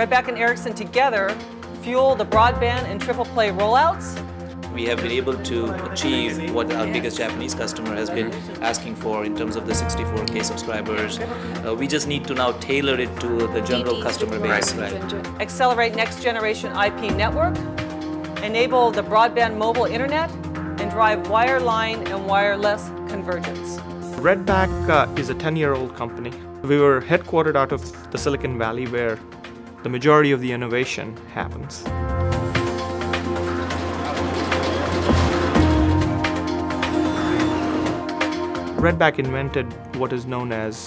Redback and Ericsson together fuel the broadband and triple play rollouts. We have been able to achieve what our biggest Japanese customer has been asking for in terms of the 64K subscribers. We just need to now tailor it to the general customer base. Right. Accelerate next generation IP network, enable the broadband mobile internet, and drive wireline and wireless convergence. Redback is a 10-year-old company. We were headquartered out of the Silicon Valley, where the majority of the innovation happens. Redback invented what is known as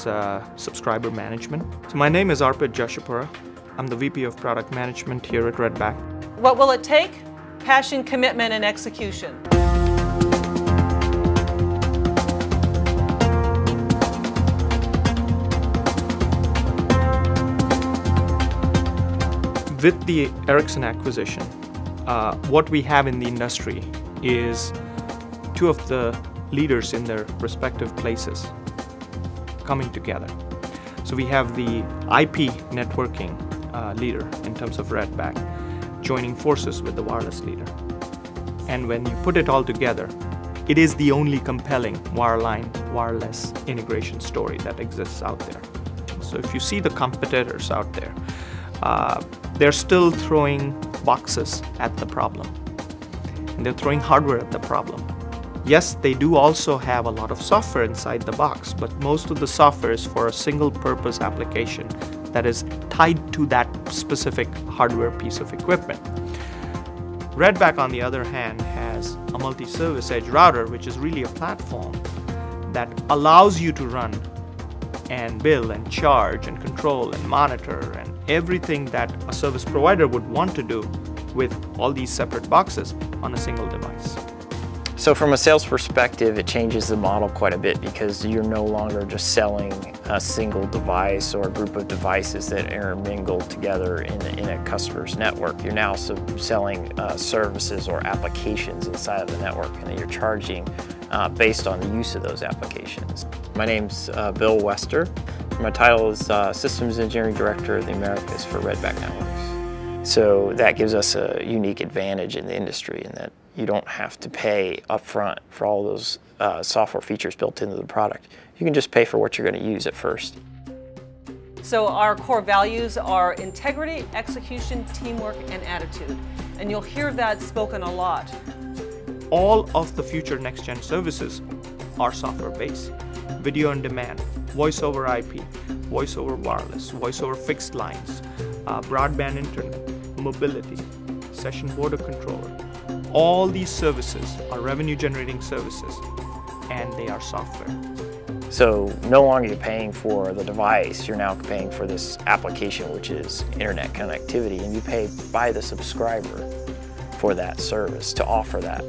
subscriber management. So my name is Arpit Jashapura. I'm the VP of Product Management here at Redback. What will it take? Passion, commitment, and execution. With the Ericsson acquisition, what we have in the industry is two of the leaders in their respective places coming together. So we have the IP networking leader in terms of Redback joining forces with the wireless leader. And when you put it all together, it is the only compelling wireline, wireless integration story that exists out there. So if you see the competitors out there, they're still throwing boxes at the problem. And they're throwing hardware at the problem. Yes, they do also have a lot of software inside the box, but most of the software is for a single purpose application that is tied to that specific hardware piece of equipment. Redback, on the other hand, has a multi-service edge router, which is really a platform that allows you to run and bill and charge and control and monitor and everything that a service provider would want to do with all these separate boxes on a single device. So from a sales perspective, it changes the model quite a bit because you're no longer just selling a single device or a group of devices that intermingle together in a customer's network. You're now selling services or applications inside of the network, and then you're charging based on the use of those applications. My name's Bill Wester. My title is Systems Engineering Director of the Americas for Redback Networks. So that gives us a unique advantage in the industry in that you don't have to pay upfront for all those software features built into the product. You can just pay for what you're going to use at first. So our core values are integrity, execution, teamwork, and attitude. And you'll hear that spoken a lot. All of the future next-gen services are software-based. Video on demand, voice over IP, voice over wireless, voice over fixed lines, broadband internet, mobility, session border controller. All these services are revenue-generating services, and they are software. So no longer you're paying for the device, you're now paying for this application, which is internet connectivity, and you pay by the subscriber for that service to offer that.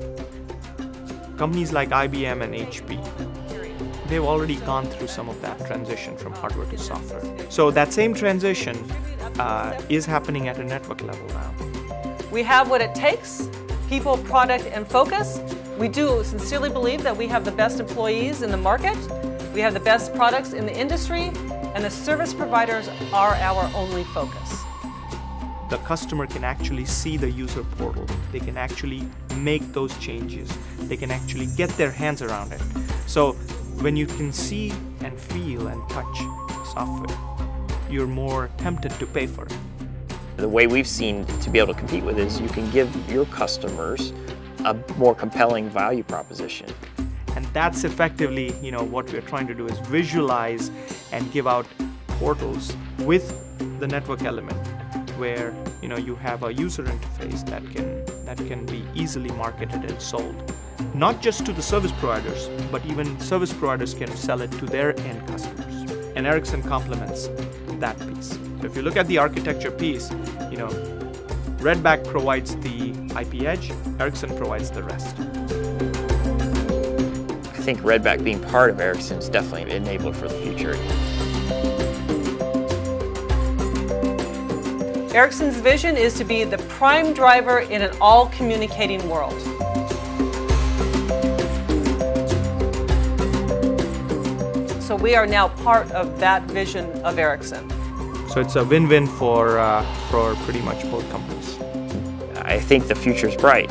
Companies like IBM and HP, they've already gone through some of that transition from hardware to software. So that same transition is happening at a network level now. We have what it takes: people, product, and focus. We do sincerely believe that we have the best employees in the market, we have the best products in the industry, and the service providers are our only focus. The customer can actually see the user portal. They can actually make those changes. They can actually get their hands around it. So when you can see and feel and touch software, you're more tempted to pay for it. The way we've seen to be able to compete with is you can give your customers a more compelling value proposition. And that's effectively, what we're trying to do is visualize and give out portals with the network element, where you have a user interface that can be easily marketed and sold, not just to the service providers, but even service providers can sell it to their end customers. And Ericsson complements that piece. So if you look at the architecture piece, Redback provides the IP edge, Ericsson provides the rest. I think Redback being part of Ericsson is definitely an enabler for the future. Ericsson's vision is to be the prime driver in an all-communicating world. So we are now part of that vision of Ericsson. So So it's a win-win for pretty much both companies. I think the future's bright.